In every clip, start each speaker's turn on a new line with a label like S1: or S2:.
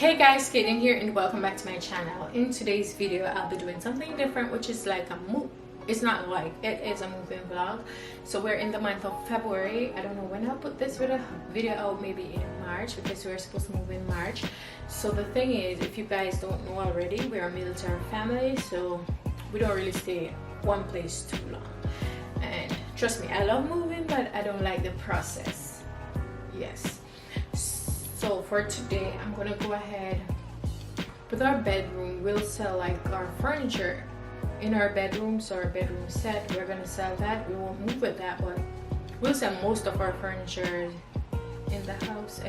S1: Hey guys, Kaden here and welcome back to my channel. In today's video I'll be doing something different, which is like a move. It's not like it is a moving vlog. So we're in the month of February. I don't know when I'll put this video out, maybe in March, because we're supposed to move in March. So the thing is, if you guys don't know already, we're a military family, so we don't really stay one place too long. And trust me, I love moving, but I don't like the process. Yes. So for today, I'm gonna go ahead with our bedroom. We'll sell like our furniture in our bedrooms, or our bedroom set. We're gonna sell that. We won't move with that, but we'll sell most of our furniture in the house.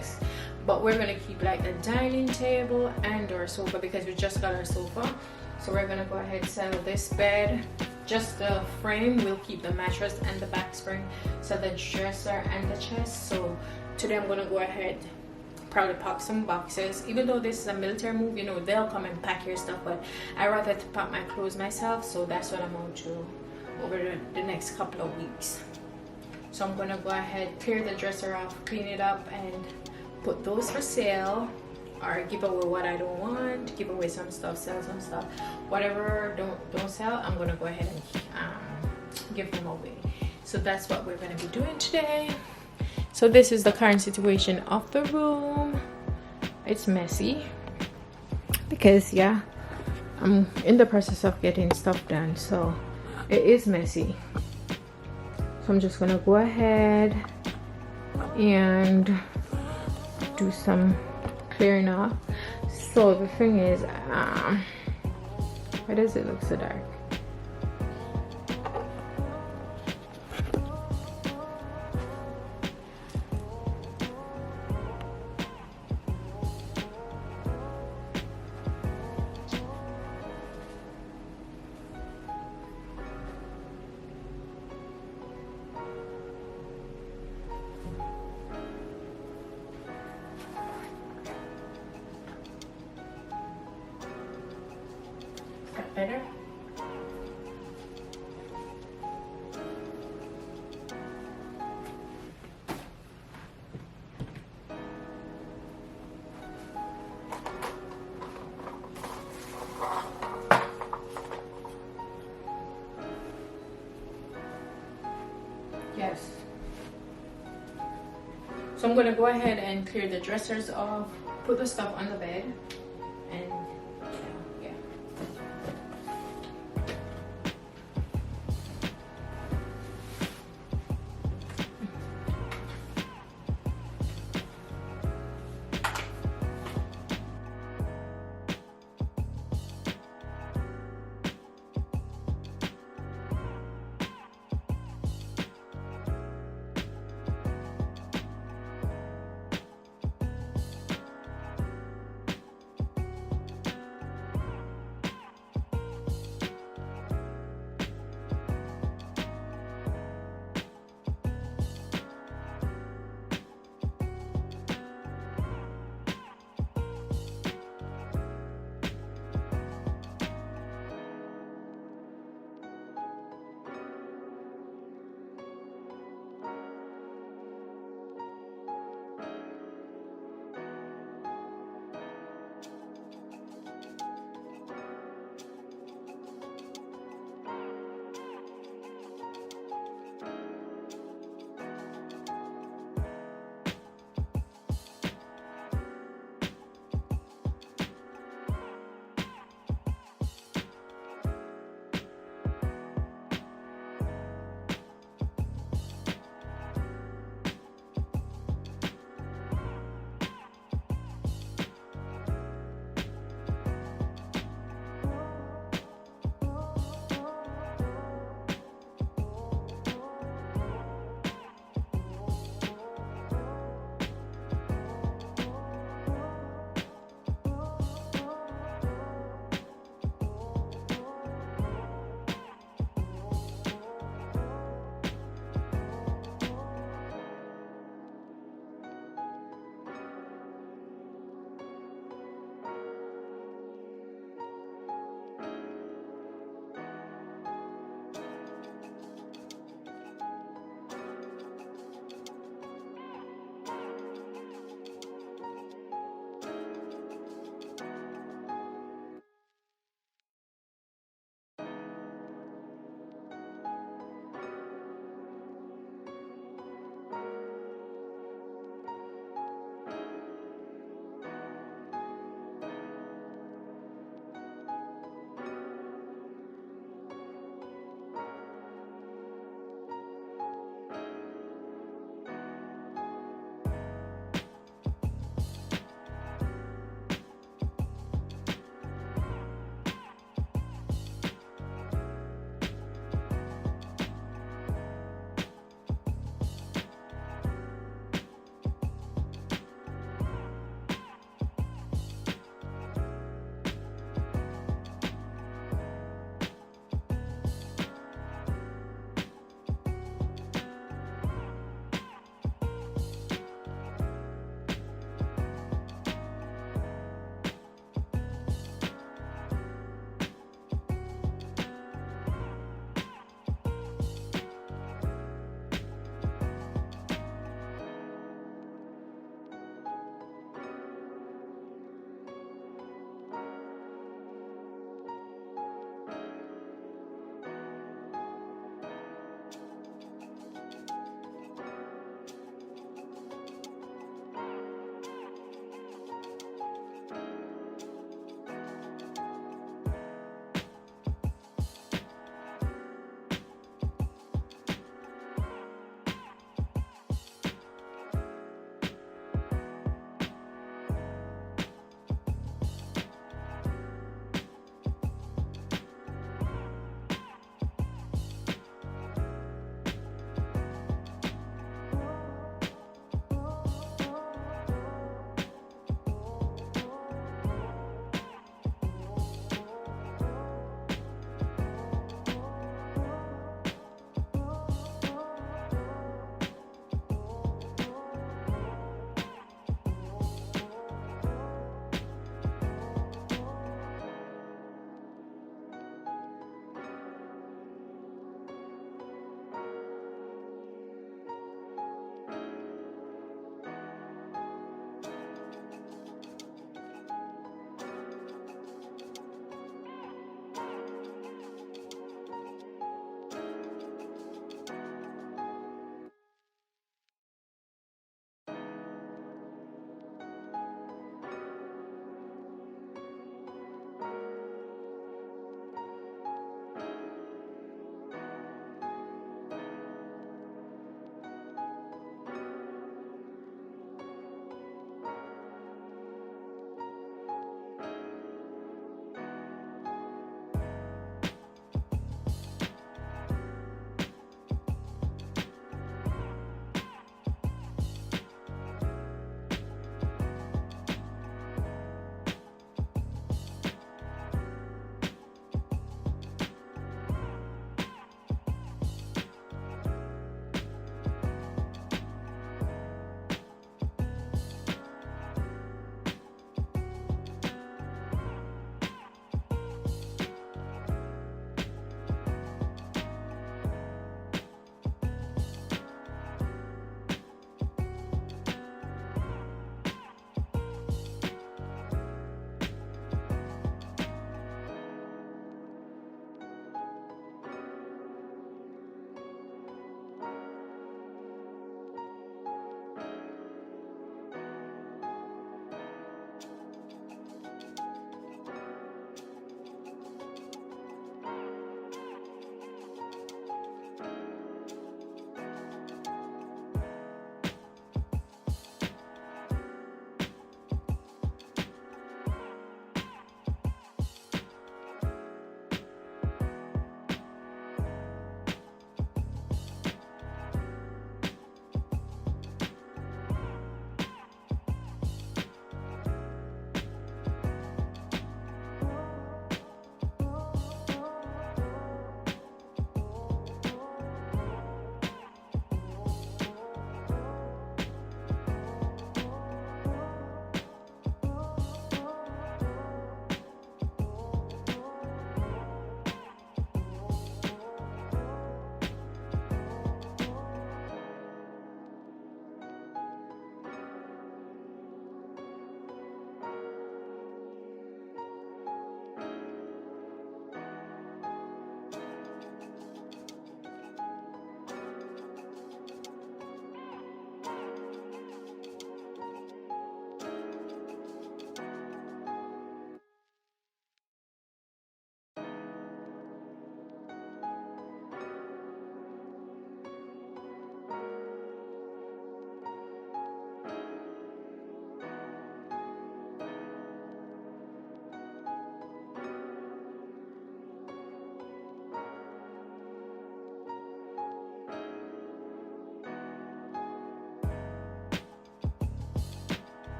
S1: But we're gonna keep like the dining table and our sofa, because we just got our sofa. So we're gonna go ahead and sell this bed. Just the frame. We'll keep the mattress and the back spring. So the dresser and the chest. So today I'm gonna go ahead, probably pack some boxes. Even though this is a military move, you know, they'll come and pack your stuff, but I rather to pack my clothes myself. So that's what I'm going to do over the next couple of weeks. So I'm gonna go ahead, clear the dresser off, clean it up, and put those for sale, or give away what I don't want, give away some stuff, sell some stuff. Whatever don't sell, I'm gonna go ahead and give them away. So that's what we're gonna be doing today. So this is the current situation of the room. It's messy because, yeah, I'm in the process of getting stuff done, so it is messy. So I'm just gonna go ahead and do some clearing up. So the thing is, why does it look so dark? Better? Yes. So I'm gonna go ahead and clear the dressers off, put the stuff on the bed, and yeah.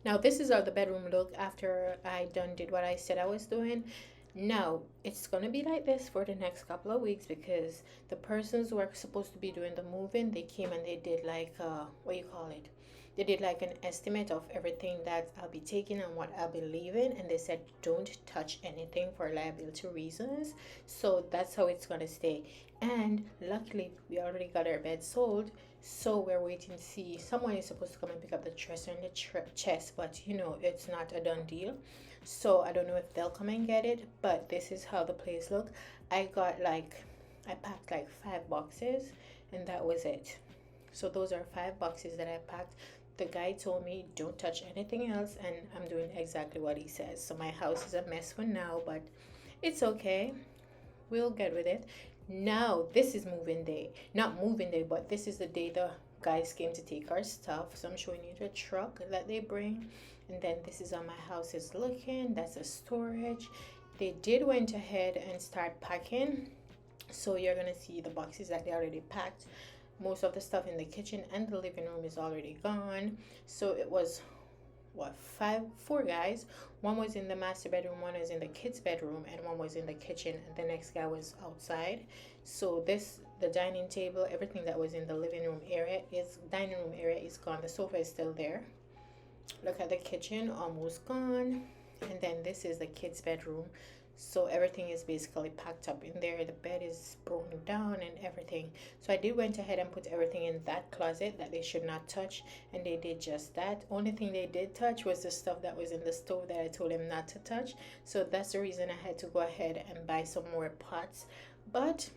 S1: Now this is how the bedroom look after I done did what I said I was doing. Now it's gonna be like this for the next couple of weeks because the persons who are supposed to be doing the moving, they came and they did like what you call it, they did like an estimate of everything that I'll be taking and what I'll be leaving, and they said don't touch anything for liability reasons. So that's how it's gonna stay. And luckily we already got our bed sold, so we're waiting to see. Someone is supposed to come and pick up the dresser and the chest, but you know it's not a done deal. So I don't know if they'll come and get it, but this is how the place look. I packed like 5 boxes and that was it. So those are 5 boxes that I packed. The guy told me don't touch anything else, and I'm doing exactly what he says. So my house is a mess for now, but it's okay, we'll get with it. Now this is moving day, not moving day, but this is the day the guys came to take our stuff. So I'm showing you the truck that they bring, and then this is how my house is looking. That's a storage. They did went ahead and start packing, so you're gonna see the boxes that they already packed. Most of the stuff in the kitchen and the living room is already gone. So it was what, 4 guys. One was in the master bedroom, one was in the kids bedroom, and one was in the kitchen, and the next guy was outside. So the dining table, everything that was in the dining room area is gone. The sofa is still there. Look at the kitchen, almost gone. And then this is the kids bedroom. So everything is basically packed up in there. The bed is broken down and everything. So I did went ahead and put everything in that closet that they should not touch, and they did just that. Only thing they did touch was the stuff that was in the stove that I told them not to touch. So that's the reason I had to go ahead and buy some more pots. But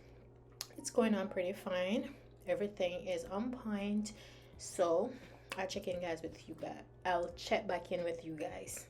S1: it's going on pretty fine. Everything is on point. So I'll check in guys with you guys. I'll check back in with you guys.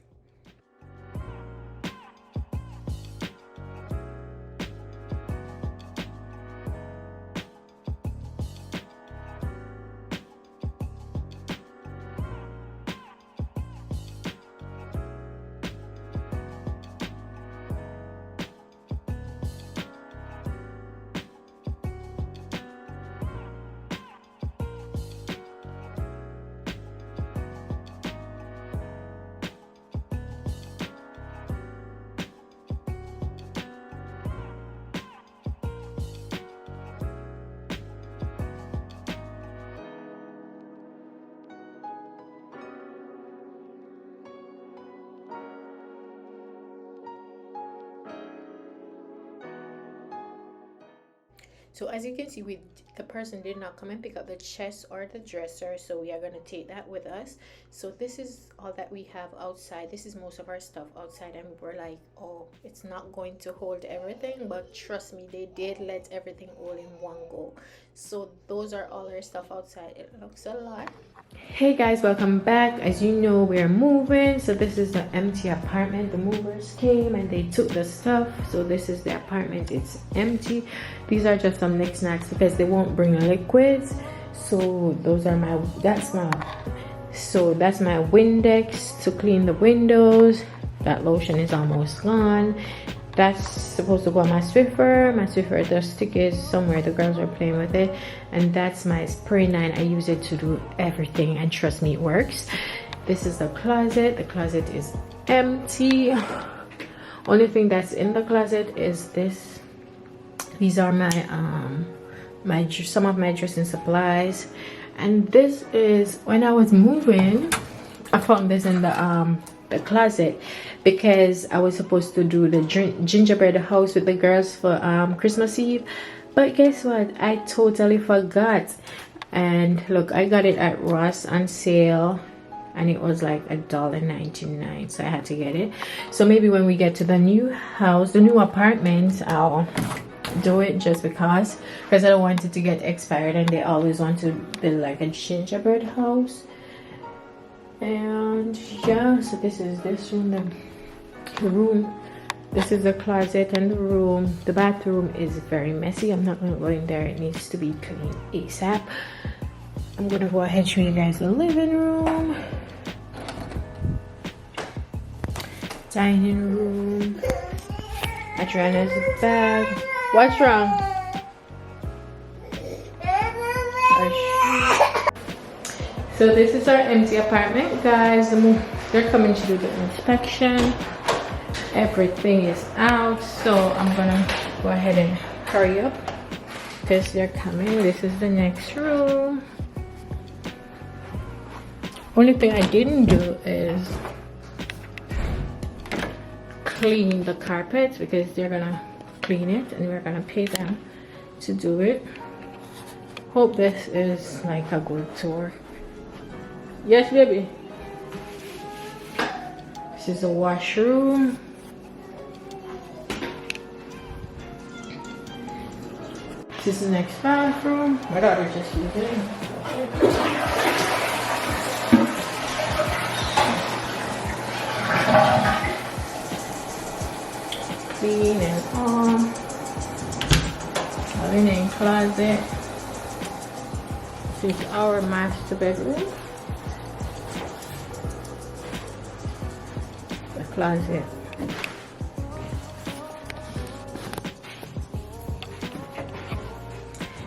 S1: So as you can see, the person did not come and pick up the chest or the dresser, so we are going to take that with us. So this is all that we have outside. This is most of our stuff outside, and we're like, oh, it's not going to hold everything, but trust me, they did let everything all in one go. So those are all our stuff outside. It looks a lot. Hey guys, welcome back. As you know, we're moving, so this is the empty apartment. The movers came and they took the stuff, so this is the apartment. It's empty. These are just some knickknacks because they won't bring liquids. So those are that's my Windex to clean the windows. That lotion is almost gone. That's supposed to go on my Swiffer. My Swiffer, the stick is somewhere. The girls are playing with it. And that's my spray 9. I use it to do everything, and trust me, it works. This is the closet. The closet is empty. Only thing that's in the closet is this. These are my some of my dressing supplies. And this is, when I was moving, I found this in the closet because I was supposed to do the gingerbread house with the girls for Christmas Eve, but guess what, I totally forgot. And look, I got it at Ross on sale, and it was like $1.99, so I had to get it. So maybe when we get to the new house, the new apartment, I'll do it, just because I don't want it to get expired, and they always want to build like a gingerbread house. And yeah, so this is this room, the room. This is the closet and the room. The bathroom is very messy. I'm not gonna go in there. It needs to be clean ASAP. I'm gonna go ahead and show you guys the living room, dining room. Adriana's bag. What's wrong? So this is our empty apartment, guys. they're coming to do the inspection. Everything is out, so I'm gonna go ahead and hurry up because they're coming. This is the next room. Only thing I didn't do is clean the carpets because they're gonna clean it and we're gonna pay them to do it. Hope this is like a good tour. Yes, baby. This is a washroom. This is the next bathroom. My daughter just used it. Clean and all. A linen closet. This is our master bedroom. The closet.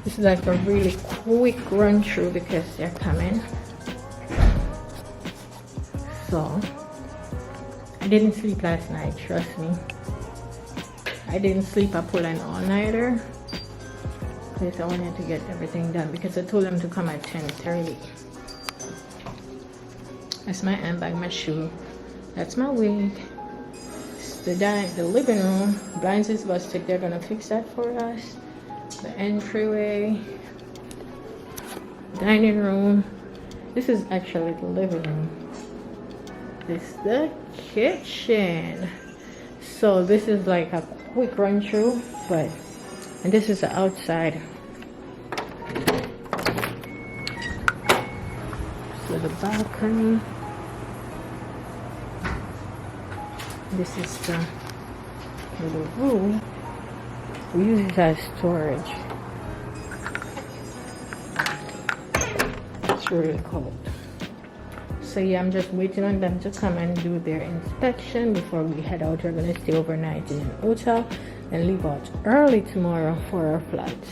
S1: This is like a really quick run through because they're coming. So I didn't sleep last night, trust me. I didn't sleep. I pulled an all-nighter because I wanted to get everything done because I told them to come at 10:30. That's my handbag, my shoe. That's my wig. It's the living room. Blinds is busted. They're gonna fix that for us. The entryway. Dining room. This is actually the living room. This is the kitchen. So this is like a quick run through, and this is the outside. So the balcony. This is the little room. We use it as storage. It's really cold. So yeah, I'm just waiting on them to come and do their inspection before we head out. We're gonna stay overnight in an hotel and leave out early tomorrow for our flight.